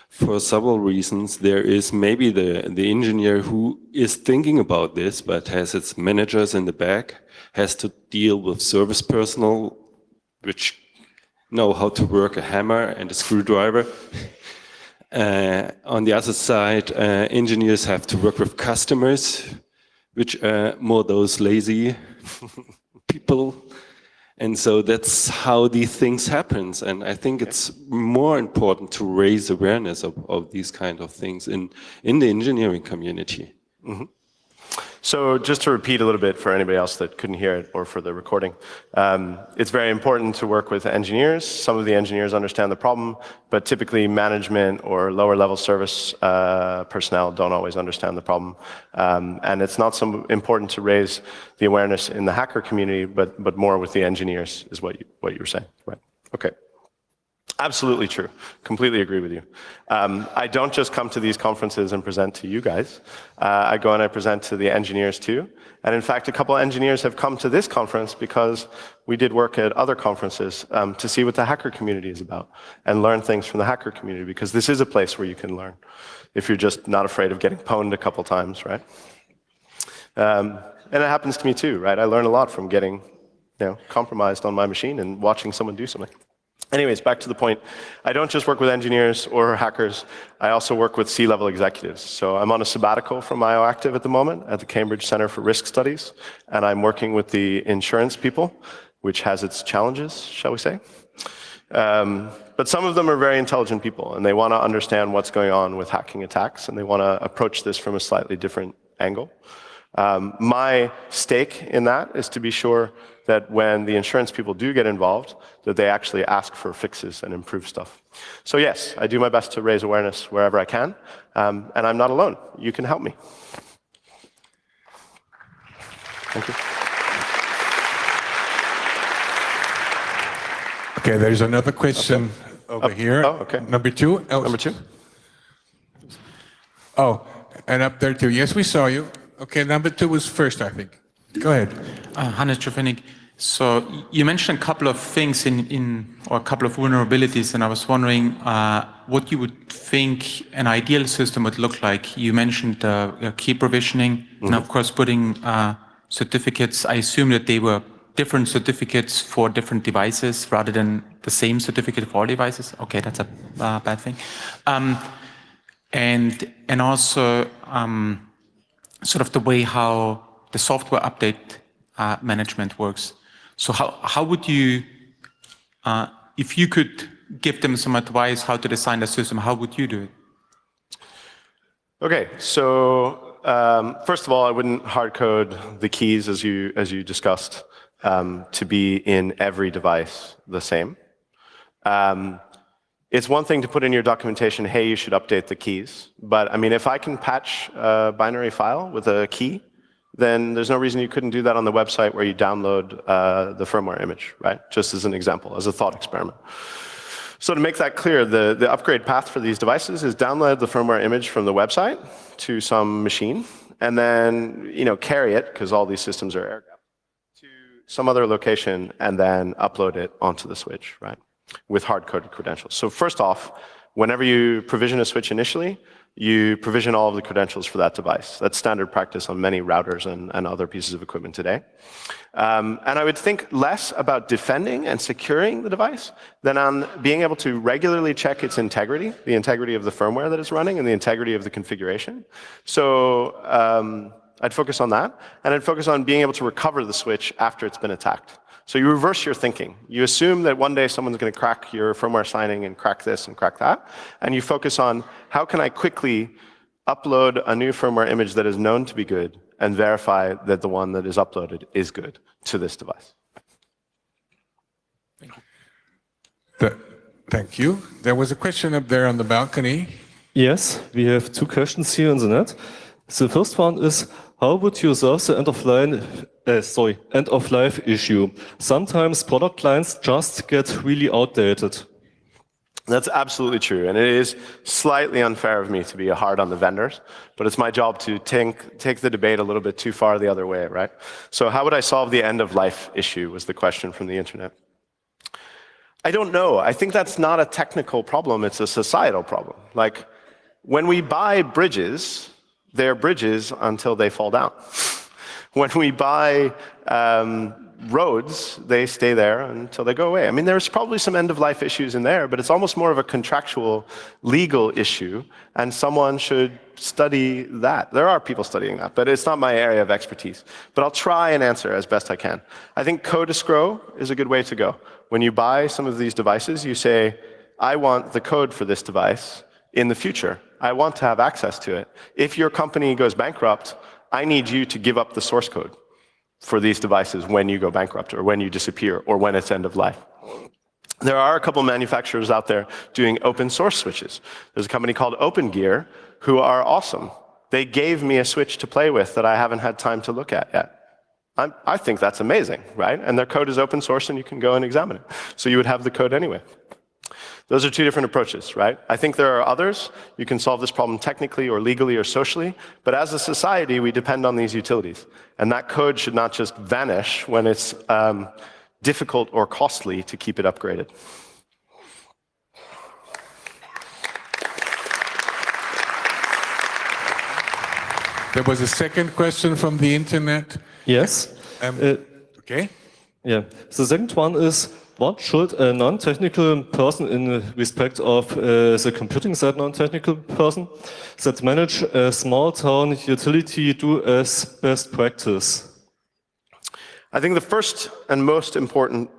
Speaker 3: for several reasons. There is maybe the engineer who is thinking about this, but has its managers in the back, has to deal with service personnel, which know how to work a hammer and a screwdriver. On the other side, engineers have to work with customers, which are more those lazy people. And so that's how these things happen. And I think it's more important to raise awareness of these kind of things in the engineering community.
Speaker 1: Mm-hmm. So just to repeat a little bit for anybody else that couldn't hear it or for the recording, it's very important to work with engineers. Some of the engineers understand the problem, but typically management or lower level service personnel don't always understand the problem. And it's not so important to raise the awareness in the hacker community, but more with the engineers is what you were saying, right? Okay. Absolutely true. Completely agree with you. I don't just come to these conferences and present to you guys. I go and I present to the engineers too. And in fact, a couple of engineers have come to this conference because we did work at other conferences to see what the hacker community is about and learn things from the hacker community, because this is a place where you can learn if you're just not afraid of getting pwned a couple times, right? And it happens to me too, right? I learn a lot from getting compromised on my machine and watching someone do something. Anyways, back to the point. I don't just work with engineers or hackers. I also work with C-level executives. So I'm on a sabbatical from IOActive at the moment at the Cambridge Center for Risk Studies, and I'm working with the insurance people, which has its challenges, shall we say. But some of them are very intelligent people, and they want to understand what's going on with hacking attacks, and they want to approach this from a slightly different angle. My stake in that is to be sure that when the insurance people do get involved, that they actually ask for fixes and improve stuff. So yes, I do my best to raise awareness wherever I can, and I'm not alone. You can help me. Thank you.
Speaker 2: Okay, there's another question over here.
Speaker 1: Oh, okay.
Speaker 2: Number two. Oh,
Speaker 1: Number two.
Speaker 2: Oh, and up there too. Yes, we saw you. Okay, number two was first, I think. Go ahead.
Speaker 4: Hannes Jovanik. So you mentioned a couple of things or a couple of vulnerabilities, and I was wondering what you would think an ideal system would look like. You mentioned key provisioning, and of course putting certificates. I assume that they were different certificates for different devices rather than the same certificate for all devices. Okay, that's a bad thing. And also sort of the way how the software update management works. So how would you, if you could give them some advice how to design the system, how would you do it?
Speaker 1: Okay, so first of all, I wouldn't hard code the keys as you discussed to be in every device the same. It's one thing to put in your documentation, hey, you should update the keys. But I mean, if I can patch a binary file with a key, then there's no reason you couldn't do that on the website where you download the firmware image, right? Just as an example, as a thought experiment. So to make that clear, the upgrade path for these devices is download the firmware image from the website to some machine, and then carry it, because all these systems are air-gapped, to some other location, and then upload it onto the switch, right? With hard-coded credentials. So first off, whenever you provision a switch initially, you provision all of the credentials for that device. That's standard practice on many routers and other pieces of equipment today. And I would think less about defending and securing the device than on being able to regularly check its integrity, the integrity of the firmware that it's running and the integrity of the configuration. So I'd focus on that, and I'd focus on being able to recover the switch after it's been attacked. So you reverse your thinking. You assume that one day someone's going to crack your firmware signing and crack this and crack that, and you focus on how can I quickly upload a new firmware image that is known to be good and verify that the one that is uploaded is good to this device.
Speaker 2: Thank you. There was a question up there on the balcony.
Speaker 5: Yes, we have two questions here in the net. The first one is, how would you solve the end of life issue? Sometimes product lines just get really outdated.
Speaker 1: That's absolutely true, and it is slightly unfair of me to be hard on the vendors, but it's my job to take the debate a little bit too far the other way, right? So how would I solve the end of life issue was the question from the internet. I don't know. I think that's not a technical problem, it's a societal problem. Like, when we buy bridges, they're bridges until they fall down. When we buy roads, they stay there until they go away. I mean, there's probably some end-of-life issues in there, but it's almost more of a contractual, legal issue, and someone should study that. There are people studying that, but it's not my area of expertise. But I'll try and answer as best I can. I think code escrow is a good way to go. When you buy some of these devices, you say, I want the code for this device in the future. I want to have access to it. If your company goes bankrupt, I need you to give up the source code for these devices when you go bankrupt or when you disappear or when it's end of life. There are a couple manufacturers out there doing open source switches. There's a company called OpenGear who are awesome. They gave me a switch to play with that I haven't had time to look at yet. I think that's amazing, right? And their code is open source and you can go and examine it. So you would have the code anyway. Those are two different approaches, right? I think there are others. You can solve this problem technically or legally or socially, but as a society, we depend on these utilities. And that code should not just vanish when it's difficult or costly to keep it upgraded.
Speaker 2: There was a second question from the internet.
Speaker 5: Yes.
Speaker 2: Okay.
Speaker 5: Yeah. The second one is, what should a non-technical person in respect of the computing side non-technical person that manage a small town utility do as best practice?
Speaker 1: I think the first and most important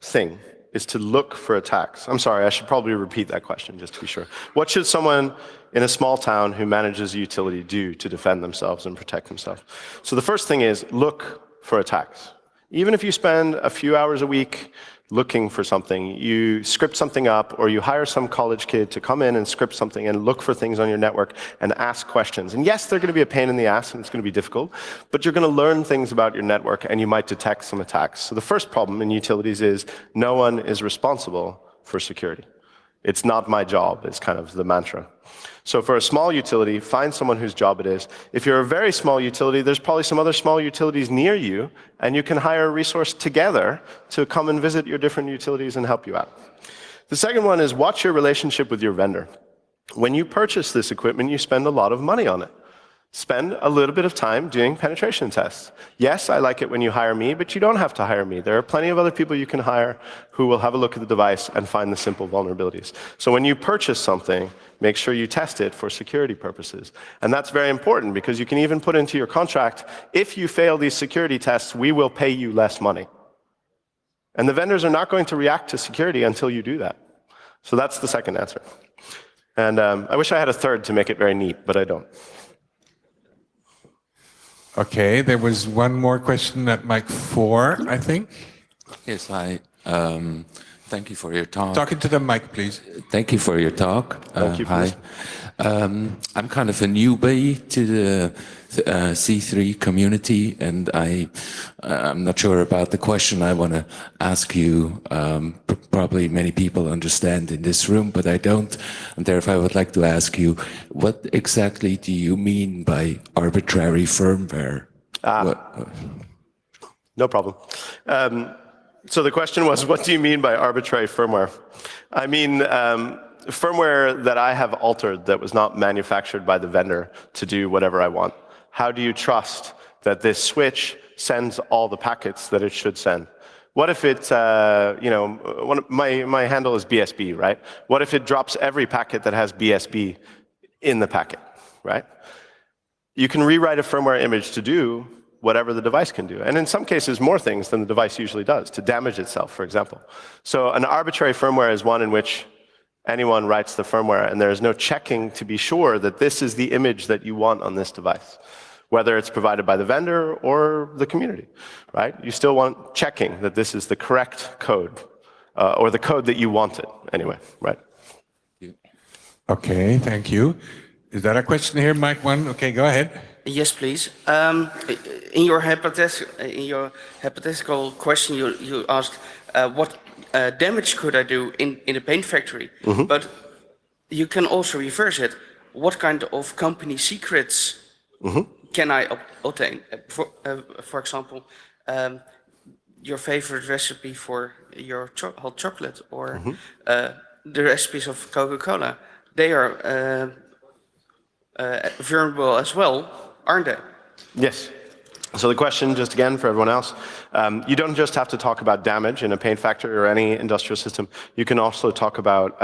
Speaker 1: thing is to look for attacks. I'm sorry, I should probably repeat that question just to be sure. What should someone in a small town who manages a utility do to defend themselves and protect themselves? So the first thing is look for attacks. Even if you spend a few hours a week looking for something, you script something up, or you hire some college kid to come in and script something and look for things on your network and ask questions. And yes, they're going to be a pain in the ass and it's going to be difficult, but you're going to learn things about your network and you might detect some attacks. So the first problem in utilities is no one is responsible for security. It's not my job, is kind of the mantra. So for a small utility, find someone whose job it is. If you're a very small utility, there's probably some other small utilities near you, and you can hire a resource together to come and visit your different utilities and help you out. The second one is watch your relationship with your vendor. When you purchase this equipment, you spend a lot of money on it. Spend a little bit of time doing penetration tests. Yes, I like it when you hire me, but you don't have to hire me. There are plenty of other people you can hire who will have a look at the device and find the simple vulnerabilities. So when you purchase something, make sure you test it for security purposes. And that's very important because you can even put into your contract, if you fail these security tests, we will pay you less money. And the vendors are not going to react to security until you do that. So that's the second answer. And I wish I had a third to make it very neat, but I don't.
Speaker 2: Okay, there was one more question at mic 4, I think.
Speaker 6: Yes, hi. Thank you for your talk.
Speaker 2: Talking to the mic, please.
Speaker 6: Thank you for your talk.
Speaker 1: Thank you.
Speaker 6: Hi. I'm kind of a newbie to the C3 community, and I'm not sure about the question I want to ask you. Probably many people understand in this room, but I don't. And therefore, I would like to ask you, what exactly do you mean by arbitrary firmware?
Speaker 1: No problem. So the question was, what do you mean by arbitrary firmware? I mean, firmware that I have altered that was not manufactured by the vendor to do whatever I want. How do you trust that this switch sends all the packets that it should send? What if it, my handle is BSB, right? What if it drops every packet that has BSB in the packet, right? You can rewrite a firmware image to do whatever the device can do. And in some cases, more things than the device usually does, to damage itself, for example. So an arbitrary firmware is one in which anyone writes the firmware and there is no checking to be sure that this is the image that you want on this device, whether it's provided by the vendor or the community, right? You still want checking that this is the correct code, or the code that you wanted, anyway, right?
Speaker 2: Okay, thank you. Is that a question here, mic 1? Okay, go ahead.
Speaker 7: Yes, please. In your hypothetical question, you asked what damage could I do in a paint factory?
Speaker 1: Mm-hmm.
Speaker 7: But you can also reverse it. What kind of company secrets
Speaker 1: mm-hmm.
Speaker 7: can I obtain? For example, your favorite recipe for your hot chocolate or the recipes of Coca-Cola. They are vulnerable as well, aren't they?
Speaker 1: Yes. So the question, just again for everyone else, you don't just have to talk about damage in a paint factory or any industrial system. You can also talk about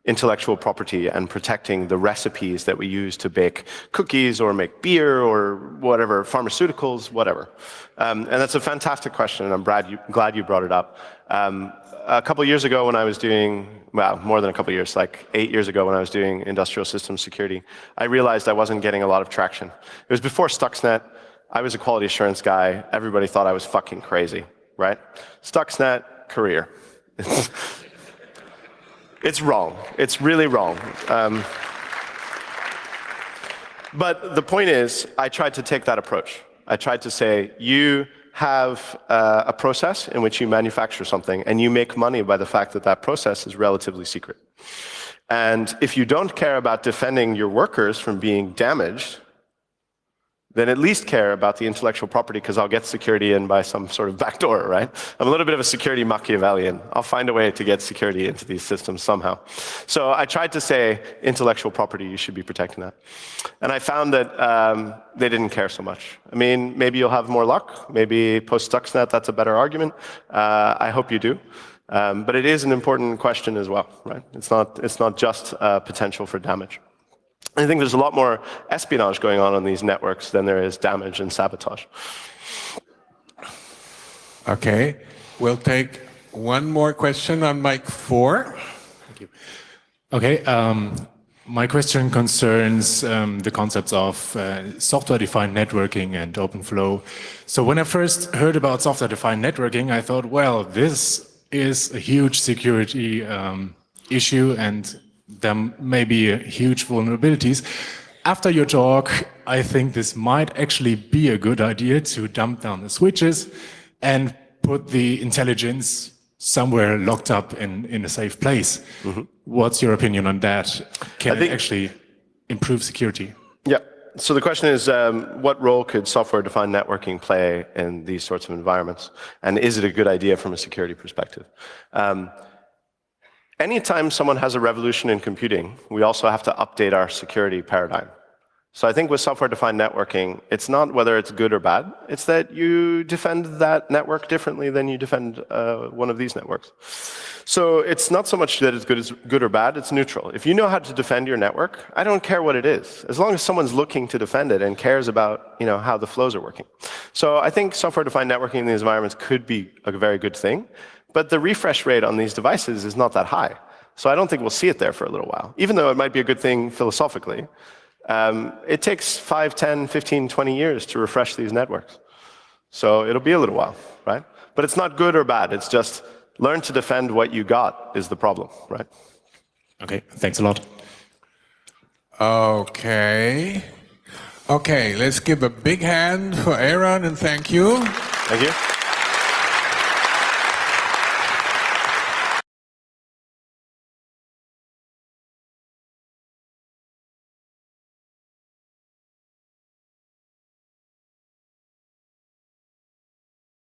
Speaker 1: intellectual property and protecting the recipes that we use to bake cookies or make beer or whatever, pharmaceuticals, whatever. And that's a fantastic question, and I'm glad you brought it up. A couple of years ago when I was doing, well, more than a couple of years, like 8 years ago when I was doing industrial systems security, I realized I wasn't getting a lot of traction. It was before Stuxnet. I was a quality assurance guy. Everybody thought I was fucking crazy, right? Stuxnet, career. It's wrong. It's really wrong. But the point is, I tried to take that approach. I tried to say, you have a process in which you manufacture something, and you make money by the fact that that process is relatively secret. And if you don't care about defending your workers from being damaged, then at least care about the intellectual property, because I'll get security in by some sort of backdoor, right? I'm a little bit of a security Machiavellian. I'll find a way to get security into these systems somehow. So I tried to say, intellectual property, you should be protecting that. And I found that they didn't care so much. I mean, maybe you'll have more luck. Maybe post-Stuxnet, that's a better argument. I hope you do. But it is an important question as well, right? It's not just potential for damage. I think there's a lot more espionage going on these networks than there is damage and sabotage.
Speaker 2: Okay, we'll take one more question on mic 4.
Speaker 8: Thank you. Okay, my question concerns the concepts of software-defined networking and open flow. So when I first heard about software-defined networking, I thought, well, this is a huge security issue, and there may be huge vulnerabilities. After your talk, I think this might actually be a good idea to dump down the switches and put the intelligence somewhere locked up in a safe place. Mm-hmm. What's your opinion on that? Can it actually improve security?
Speaker 1: Yeah. So the question is, what role could software-defined networking play in these sorts of environments? And is it a good idea from a security perspective? Anytime someone has a revolution in computing, we also have to update our security paradigm. So I think with software-defined networking, it's not whether it's good or bad, it's that you defend that network differently than you defend one of these networks. So it's not so much that it's good or bad, it's neutral. If you know how to defend your network, I don't care what it is, as long as someone's looking to defend it and cares about how the flows are working. So I think software-defined networking in these environments could be a very good thing. But the refresh rate on these devices is not that high. So I don't think we'll see it there for a little while. Even though it might be a good thing philosophically, it takes 5, 10, 15, 20 years to refresh these networks. So it'll be a little while, right? But it's not good or bad. It's just learn to defend what you got is the problem, right?
Speaker 8: Okay, thanks a lot.
Speaker 2: Okay. Okay, let's give a big hand for Aaron and thank you.
Speaker 1: Thank you.